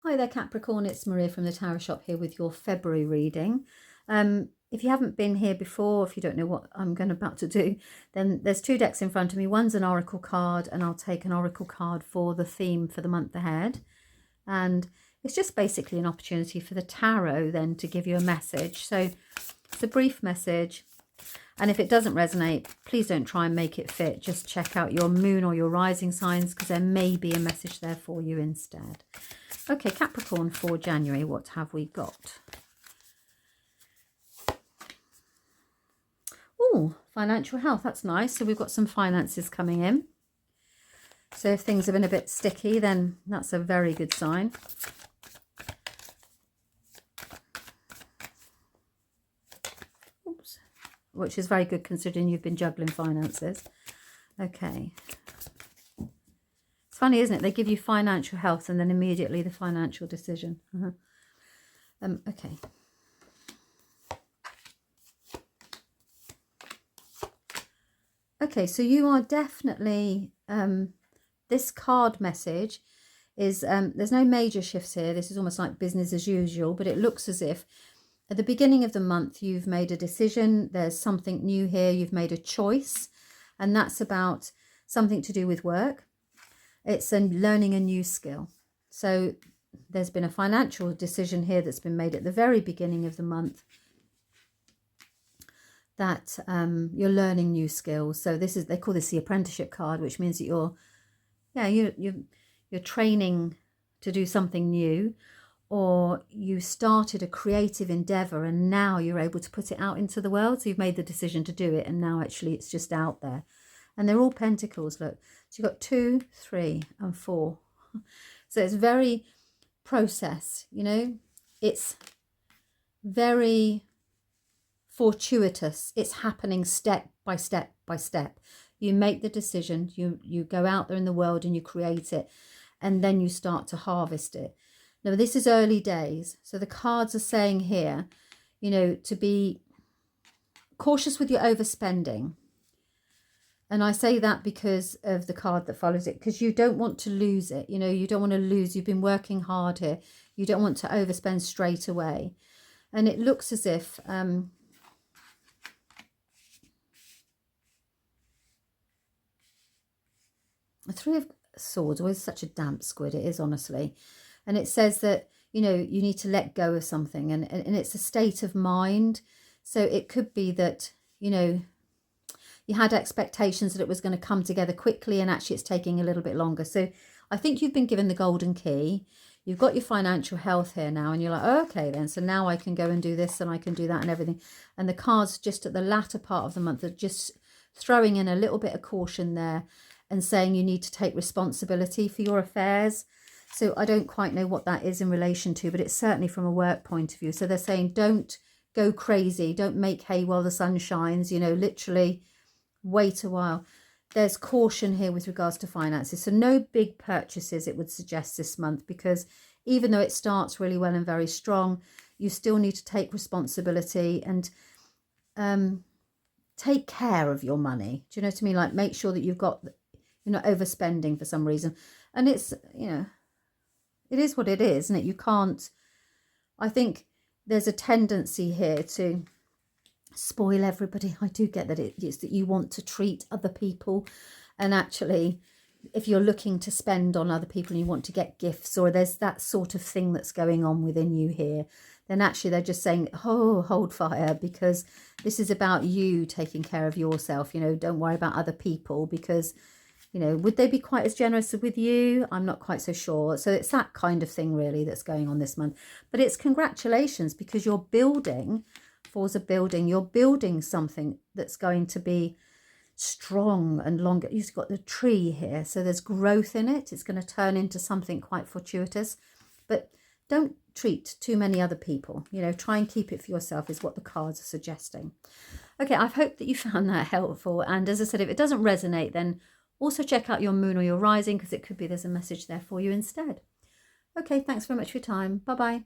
Hi there Capricorn, it's Maria from the Tarot Shop here with your February reading. If you haven't been here before, if you don't know what I'm about to do, then there's two decks in front of me. One's an oracle card, and I'll take an oracle card for the theme for the month ahead. And it's just basically an opportunity for the tarot then to give you a message. So it's a brief message. And if it doesn't resonate, please don't try and make it fit. Just check out your moon or your rising signs, because there may be a message there for you instead. Okay, Capricorn for January, what have we got? Oh, financial health, that's nice. So we've got some finances coming in. So if things have been a bit sticky, then that's a very good sign. Oops. Which is very good considering you've been juggling finances. Okay. It's funny, isn't it? They give you financial health and then immediately the financial decision. Okay. Okay, so you are definitely, this card message is, there's no major shifts here. This is almost like business as usual, but it looks as if at the beginning of the month, you've made a decision. There's something new here. You've made a choice, and that's about something to do with work. It's learning a new skill. So there's been a financial decision here that's been made at the very beginning of the month, that you're learning new skills. So this is, they call this the apprenticeship card, which means that you're training to do something new, or you started a creative endeavor and now you're able to put it out into the world. So you've made the decision to do it, and now actually it's just out there. And they're all pentacles, look. So you've got 2, 3 and 4. So it's very process, you know. It's very fortuitous. It's happening step by step by step. You make the decision, you go out there in the world and you create it, and then you start to harvest it. Now this is early days, so the cards are saying here, you know, to be cautious with your overspending. And I say that because of the card that follows it, because you don't want to lose it. You know, you don't want to lose. You've been working hard here. You don't want to overspend straight away. And it looks as if the 3 of Swords, always such a damp squid, it is, honestly. And it says that, you know, you need to let go of something, and it's a state of mind. So it could be that, you know, you had expectations that it was going to come together quickly, and actually it's taking a little bit longer. So I think you've been given the golden key. You've got your financial health here now, and you're like, oh, okay then, so now I can go and do this and I can do that and everything. And the cards just at the latter part of the month are just throwing in a little bit of caution there and saying you need to take responsibility for your affairs. So I don't quite know what that is in relation to, but it's certainly from a work point of view. So they're saying don't go crazy, don't make hay while the sun shines, you know, literally wait a while. There's caution here with regards to finances. So no big purchases, it would suggest, this month, because even though it starts really well and very strong, you still need to take responsibility and take care of your money. Do you know what I mean? Like, make sure that you're not overspending for some reason. And it's, you know, it is what it is, isn't it? You can't, I think there's a tendency here to spoil everybody. I do get that it's that you want to treat other people, and actually if you're looking to spend on other people and you want to get gifts, or there's that sort of thing that's going on within you here, then actually they're just saying, oh, hold fire, because this is about you taking care of yourself. You know, don't worry about other people, because, you know, would they be quite as generous with you? I'm not quite so sure. So it's that kind of thing really that's going on this month. But it's congratulations, because you're building, Four's a building, you're building something that's going to be strong and longer. You've got the tree here, so there's growth in it. It's going to turn into something quite fortuitous. But don't treat too many other people. You know, try and keep it for yourself is what the cards are suggesting. Okay, I hope that you found that helpful. And as I said, if it doesn't resonate, then also check out your moon or your rising, because it could be there's a message there for you instead. Okay, thanks very much for your time. Bye-bye.